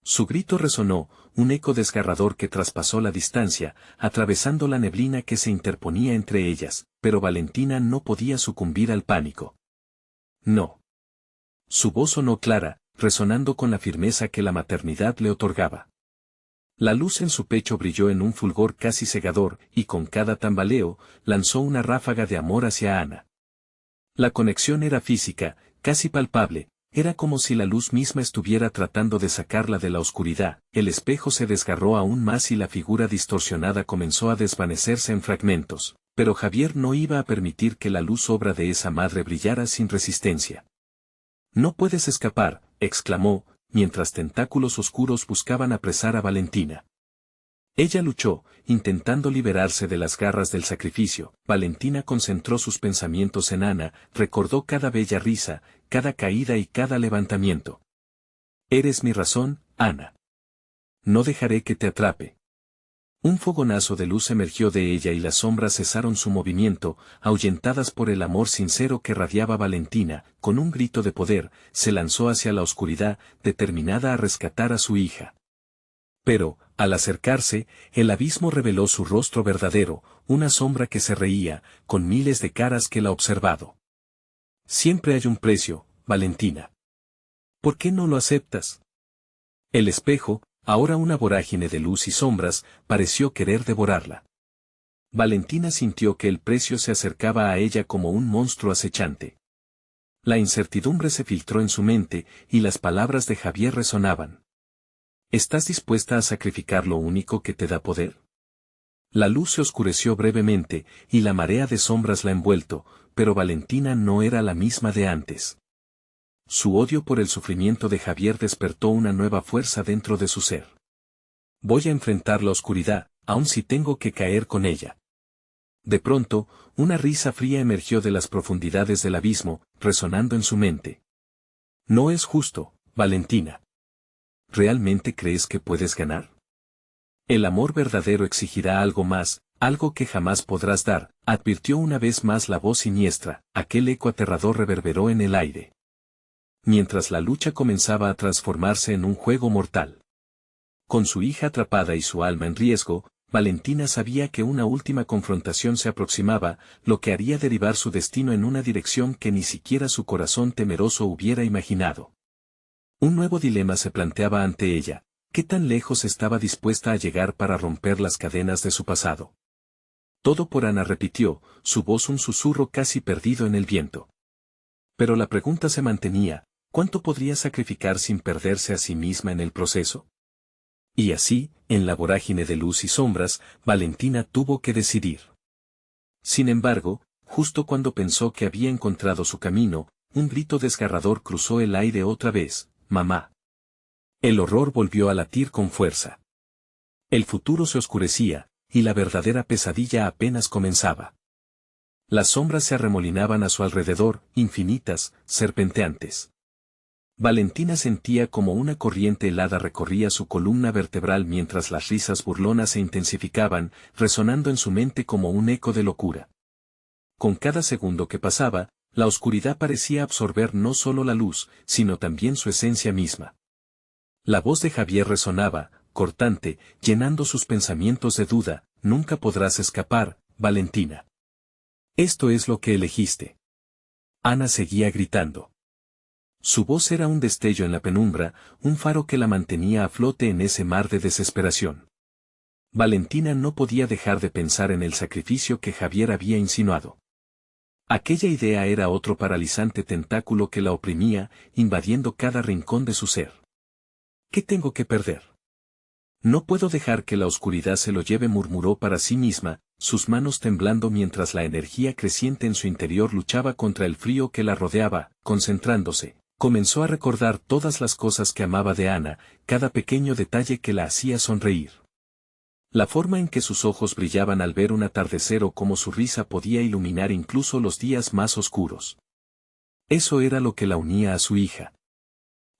Speaker 1: Su grito resonó, un eco desgarrador que traspasó la distancia, atravesando la neblina que se interponía entre ellas, pero Valentina no podía sucumbir al pánico. No. Su voz sonó clara, resonando con la firmeza que la maternidad le otorgaba. La luz en su pecho brilló en un fulgor casi cegador, y con cada tambaleo, lanzó una ráfaga de amor hacia Ana. La conexión era física, casi palpable, era como si la luz misma estuviera tratando de sacarla de la oscuridad. El espejo se desgarró aún más y la figura distorsionada comenzó a desvanecerse en fragmentos, pero Javier no iba a permitir que la luz obra de esa madre brillara sin resistencia. «No puedes escapar», exclamó, mientras tentáculos oscuros buscaban apresar a Valentina. Ella luchó, intentando liberarse de las garras del sacrificio. Valentina concentró sus pensamientos en Ana, recordó cada bella risa, cada caída y cada levantamiento. «Eres mi razón, Ana. No dejaré que te atrape». Un fogonazo de luz emergió de ella y las sombras cesaron su movimiento, ahuyentadas por el amor sincero que radiaba Valentina. Con un grito de poder, se lanzó hacia la oscuridad, determinada a rescatar a su hija. Pero, al acercarse, el abismo reveló su rostro verdadero, una sombra que se reía, con miles de caras que la observado. «Siempre hay un precio, Valentina. ¿Por qué no lo aceptas?» El espejo, ahora una vorágine de luz y sombras, pareció querer devorarla. Valentina sintió que el precio se acercaba a ella como un monstruo acechante. La incertidumbre se filtró en su mente, y las palabras de Javier resonaban. ¿Estás dispuesta a sacrificar lo único que te da poder? La luz se oscureció brevemente, y la marea de sombras la envuelto, pero Valentina no era la misma de antes. Su odio por el sufrimiento de Javier despertó una nueva fuerza dentro de su ser. «Voy a enfrentar la oscuridad, aun si tengo que caer con ella». De pronto, una risa fría emergió de las profundidades del abismo, resonando en su mente. «No es justo, Valentina. ¿Realmente crees que puedes ganar? El amor verdadero exigirá algo más, algo que jamás podrás dar», advirtió una vez más la voz siniestra. Aquel eco aterrador reverberó en el aire, mientras la lucha comenzaba a transformarse en un juego mortal. Con su hija atrapada y su alma en riesgo, Valentina sabía que una última confrontación se aproximaba, lo que haría derivar su destino en una dirección que ni siquiera su corazón temeroso hubiera imaginado. Un nuevo dilema se planteaba ante ella: ¿qué tan lejos estaba dispuesta a llegar para romper las cadenas de su pasado? «Todo por Ana», repitió, su voz un susurro casi perdido en el viento. Pero la pregunta se mantenía: ¿cuánto podría sacrificar sin perderse a sí misma en el proceso? Y así, en la vorágine de luz y sombras, Valentina tuvo que decidir. Sin embargo, justo cuando pensó que había encontrado su camino, un grito desgarrador cruzó el aire otra vez: «¡Mamá!». El horror volvió a latir con fuerza. El futuro se oscurecía, y la verdadera pesadilla apenas comenzaba. Las sombras se arremolinaban a su alrededor, infinitas, serpenteantes. Valentina sentía como una corriente helada recorría su columna vertebral mientras las risas burlonas se intensificaban, resonando en su mente como un eco de locura. Con cada segundo que pasaba, la oscuridad parecía absorber no solo la luz, sino también su esencia misma. La voz de Javier resonaba, cortante, llenando sus pensamientos de duda: «Nunca podrás escapar, Valentina. Esto es lo que elegiste». Ana seguía gritando. Su voz era un destello en la penumbra, un faro que la mantenía a flote en ese mar de desesperación. Valentina no podía dejar de pensar en el sacrificio que Javier había insinuado. Aquella idea era otro paralizante tentáculo que la oprimía, invadiendo cada rincón de su ser. «¿Qué tengo que perder? No puedo dejar que la oscuridad se lo lleve», murmuró para sí misma, sus manos temblando mientras la energía creciente en su interior luchaba contra el frío que la rodeaba. Concentrándose, comenzó a recordar todas las cosas que amaba de Ana, cada pequeño detalle que la hacía sonreír. La forma en que sus ojos brillaban al ver un atardecer o cómo su risa podía iluminar incluso los días más oscuros. Eso era lo que la unía a su hija.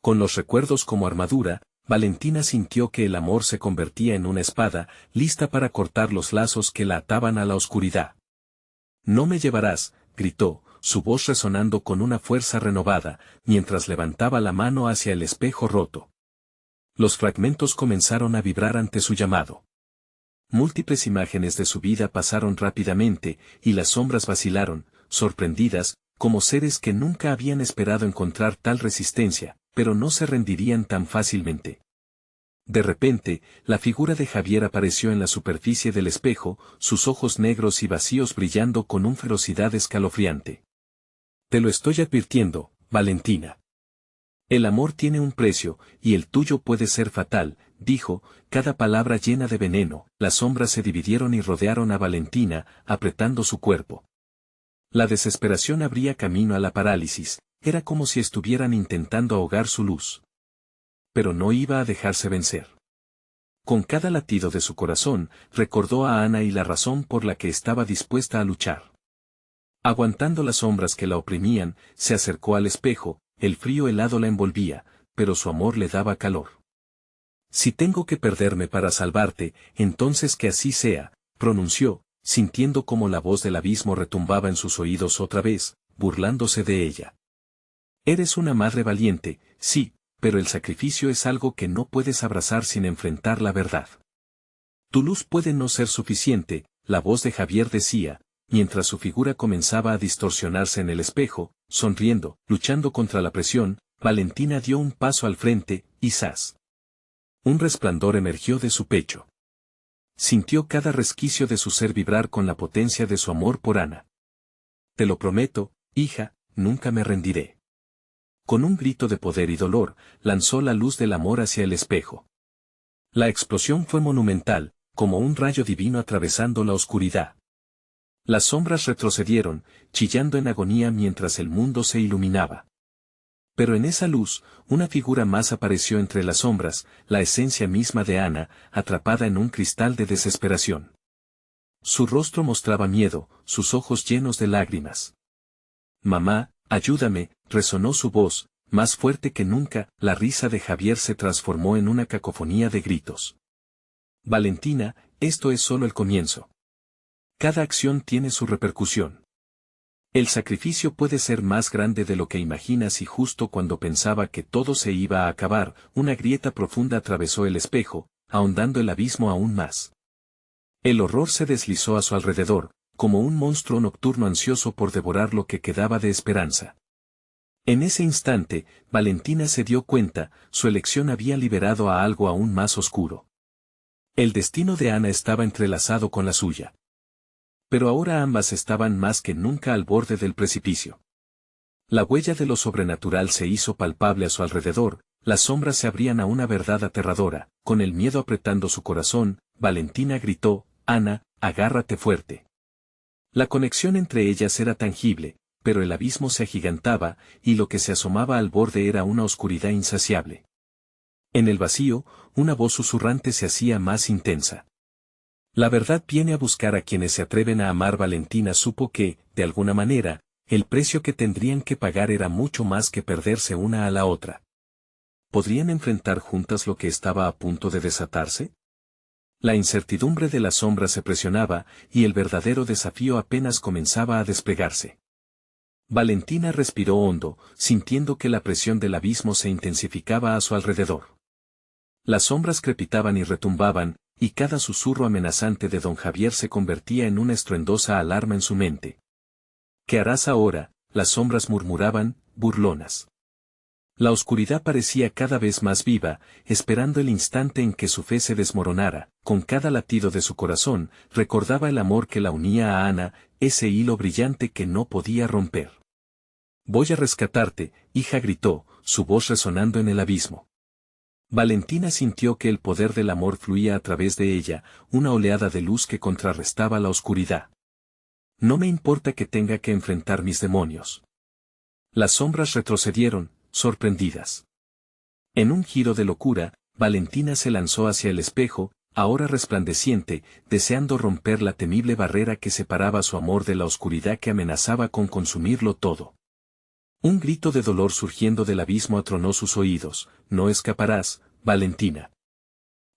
Speaker 1: Con los recuerdos como armadura, Valentina sintió que el amor se convertía en una espada, lista para cortar los lazos que la ataban a la oscuridad. «No me llevarás», gritó, su voz resonando con una fuerza renovada, mientras levantaba la mano hacia el espejo roto. Los fragmentos comenzaron a vibrar ante su llamado. Múltiples imágenes de su vida pasaron rápidamente, y las sombras vacilaron, sorprendidas, como seres que nunca habían esperado encontrar tal resistencia, pero no se rendirían tan fácilmente. De repente, la figura de Javier apareció en la superficie del espejo, sus ojos negros y vacíos brillando con una ferocidad escalofriante. «Te lo estoy advirtiendo, Valentina. El amor tiene un precio, y el tuyo puede ser fatal», dijo, cada palabra llena de veneno. Las sombras se dividieron y rodearon a Valentina, apretando su cuerpo. La desesperación abría camino a la parálisis, era como si estuvieran intentando ahogar su luz. Pero no iba a dejarse vencer. Con cada latido de su corazón, recordó a Ana y la razón por la que estaba dispuesta a luchar. Aguantando las sombras que la oprimían, se acercó al espejo, el frío helado la envolvía, pero su amor le daba calor. «Si tengo que perderme para salvarte, entonces que así sea», pronunció, sintiendo como la voz del abismo retumbaba en sus oídos otra vez, burlándose de ella. «Eres una madre valiente, sí, pero el sacrificio es algo que no puedes abrazar sin enfrentar la verdad. Tu luz puede no ser suficiente», la voz de Javier decía, mientras su figura comenzaba a distorsionarse en el espejo, sonriendo, luchando contra la presión. Valentina dio un paso al frente, y ¡zas! Un resplandor emergió de su pecho. Sintió cada resquicio de su ser vibrar con la potencia de su amor por Ana. «Te lo prometo, hija, nunca me rendiré». Con un grito de poder y dolor, lanzó la luz del amor hacia el espejo. La explosión fue monumental, como un rayo divino atravesando la oscuridad. Las sombras retrocedieron, chillando en agonía mientras el mundo se iluminaba. Pero en esa luz, una figura más apareció entre las sombras, la esencia misma de Ana, atrapada en un cristal de desesperación. Su rostro mostraba miedo, sus ojos llenos de lágrimas. «Mamá, ayúdame», resonó su voz, más fuerte que nunca. La risa de Javier se transformó en una cacofonía de gritos. «Valentina, esto es solo el comienzo. Cada acción tiene su repercusión. El sacrificio puede ser más grande de lo que imaginas», y justo cuando pensaba que todo se iba a acabar, una grieta profunda atravesó el espejo, ahondando el abismo aún más. El horror se deslizó a su alrededor, como un monstruo nocturno ansioso por devorar lo que quedaba de esperanza. En ese instante, Valentina se dio cuenta, su elección había liberado a algo aún más oscuro. El destino de Ana estaba entrelazado con la suya. Pero ahora ambas estaban más que nunca al borde del precipicio. La huella de lo sobrenatural se hizo palpable a su alrededor, las sombras se abrían a una verdad aterradora. Con el miedo apretando su corazón, Valentina gritó: «Ana, agárrate fuerte». La conexión entre ellas era tangible, pero el abismo se agigantaba, y lo que se asomaba al borde era una oscuridad insaciable. En el vacío, una voz susurrante se hacía más intensa. «La verdad viene a buscar a quienes se atreven a amar». Valentina supo que, de alguna manera, el precio que tendrían que pagar era mucho más que perderse una a la otra. ¿Podrían enfrentar juntas lo que estaba a punto de desatarse? La incertidumbre de la sombra se presionaba, y el verdadero desafío apenas comenzaba a desplegarse. Valentina respiró hondo, sintiendo que la presión del abismo se intensificaba a su alrededor. Las sombras crepitaban y retumbaban, y cada susurro amenazante de don Javier se convertía en una estruendosa alarma en su mente. «¿Qué harás ahora?», las sombras murmuraban, burlonas. La oscuridad parecía cada vez más viva, esperando el instante en que su fe se desmoronara. Con cada latido de su corazón, recordaba el amor que la unía a Ana, ese hilo brillante que no podía romper. «Voy a rescatarte», hija, gritó, su voz resonando en el abismo. Valentina sintió que el poder del amor fluía a través de ella, una oleada de luz que contrarrestaba la oscuridad. «No me importa que tenga que enfrentar mis demonios». Las sombras retrocedieron, sorprendidas. En un giro de locura, Valentina se lanzó hacia el espejo, ahora resplandeciente, deseando romper la temible barrera que separaba su amor de la oscuridad que amenazaba con consumirlo todo. Un grito de dolor surgiendo del abismo atronó sus oídos: «No escaparás, Valentina».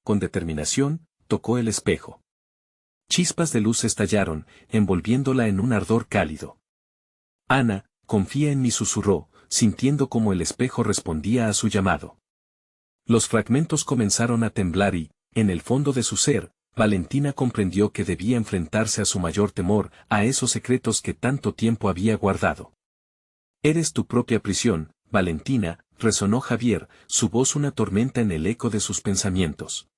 Speaker 1: Con determinación, tocó el espejo. Chispas de luz estallaron, envolviéndola en un ardor cálido. «Ana, confía en mí», susurró, sintiendo cómo el espejo respondía a su llamado. Los fragmentos comenzaron a temblar y, en el fondo de su ser, Valentina comprendió que debía enfrentarse a su mayor temor, a esos secretos que tanto tiempo había guardado. «Eres tu propia prisión, Valentina», resonó Javier, su voz una tormenta en el eco de sus pensamientos.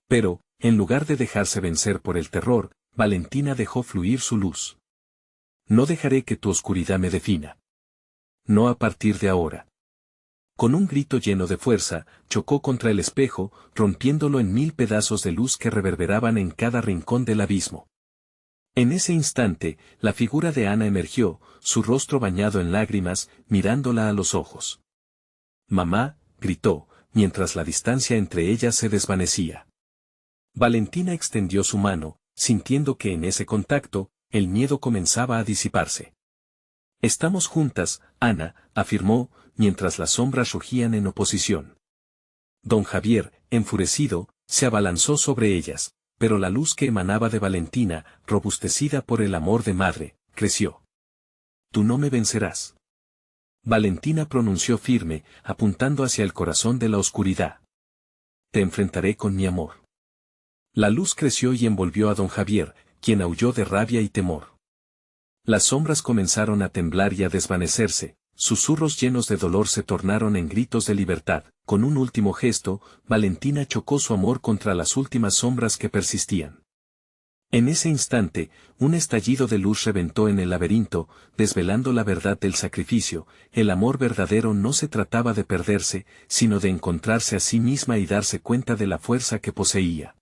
Speaker 1: Pero, en lugar de dejarse vencer por el terror, Valentina dejó fluir su luz. «No dejaré que tu oscuridad me defina. No a partir de ahora». Con un grito lleno de fuerza, chocó contra el espejo, rompiéndolo en 1000 pedazos de luz que reverberaban en cada rincón del abismo. En ese instante, la figura de Ana emergió, su rostro bañado en lágrimas, mirándola a los ojos. «Mamá», gritó, mientras la distancia entre ellas se desvanecía. Valentina extendió su mano, sintiendo que en ese contacto, el miedo comenzaba a disiparse. «Estamos juntas, Ana», afirmó, mientras las sombras rugían en oposición. Don Javier, enfurecido, se abalanzó sobre ellas, pero la luz que emanaba de Valentina, robustecida por el amor de madre, creció. «Tú no me vencerás». Valentina pronunció firme, apuntando hacia el corazón de la oscuridad. «Te enfrentaré con mi amor». La luz creció y envolvió a don Javier, quien aulló de rabia y temor. Las sombras comenzaron a temblar y a desvanecerse, susurros llenos de dolor se tornaron en gritos de libertad. Con un último gesto, Valentina chocó su amor contra las últimas sombras que persistían. En ese instante, un estallido de luz reventó en el laberinto, desvelando la verdad del sacrificio. El amor verdadero no se trataba de perderse, sino de encontrarse a sí misma y darse cuenta de la fuerza que poseía.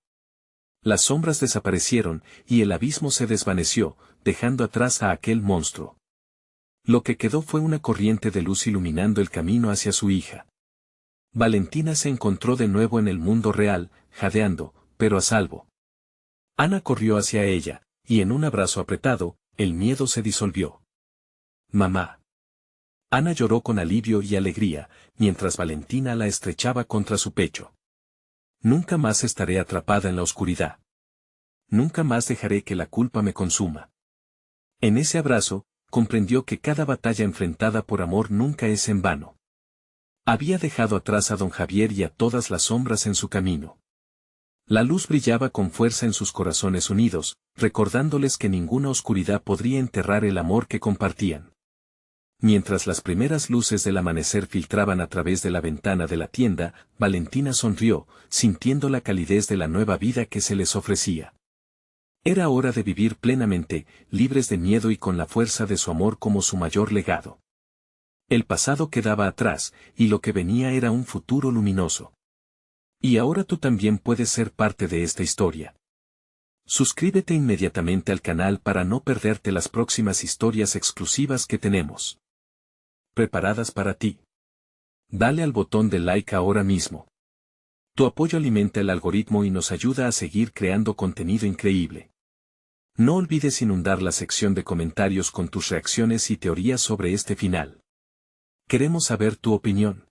Speaker 1: Las sombras desaparecieron, y el abismo se desvaneció, dejando atrás a aquel monstruo. Lo que quedó fue una corriente de luz iluminando el camino hacia su hija. Valentina se encontró de nuevo en el mundo real, jadeando, pero a salvo. Ana corrió hacia ella, y en un abrazo apretado, el miedo se disolvió. «Mamá». Ana lloró con alivio y alegría, mientras Valentina la estrechaba contra su pecho. «Nunca más estaré atrapada en la oscuridad. Nunca más dejaré que la culpa me consuma». En ese abrazo, comprendió que cada batalla enfrentada por amor nunca es en vano. Había dejado atrás a don Javier y a todas las sombras en su camino. La luz brillaba con fuerza en sus corazones unidos, recordándoles que ninguna oscuridad podría enterrar el amor que compartían. Mientras las primeras luces del amanecer filtraban a través de la ventana de la tienda, Valentina sonrió, sintiendo la calidez de la nueva vida que se les ofrecía. Era hora de vivir plenamente, libres de miedo y con la fuerza de su amor como su mayor legado. El pasado quedaba atrás, y lo que venía era un futuro luminoso. Y ahora tú también puedes ser parte de esta historia. Suscríbete inmediatamente al canal para no perderte las próximas historias exclusivas que tenemos preparadas para ti. Dale al botón de like ahora mismo. Tu apoyo alimenta el algoritmo y nos ayuda a seguir creando contenido increíble. No olvides inundar la sección de comentarios con tus reacciones y teorías sobre este final. Queremos saber tu opinión.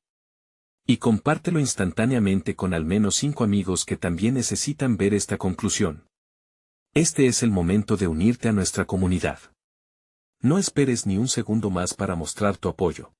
Speaker 1: Y compártelo instantáneamente con al menos 5 amigos que también necesitan ver esta conclusión. Este es el momento de unirte a nuestra comunidad. No esperes ni un segundo más para mostrar tu apoyo.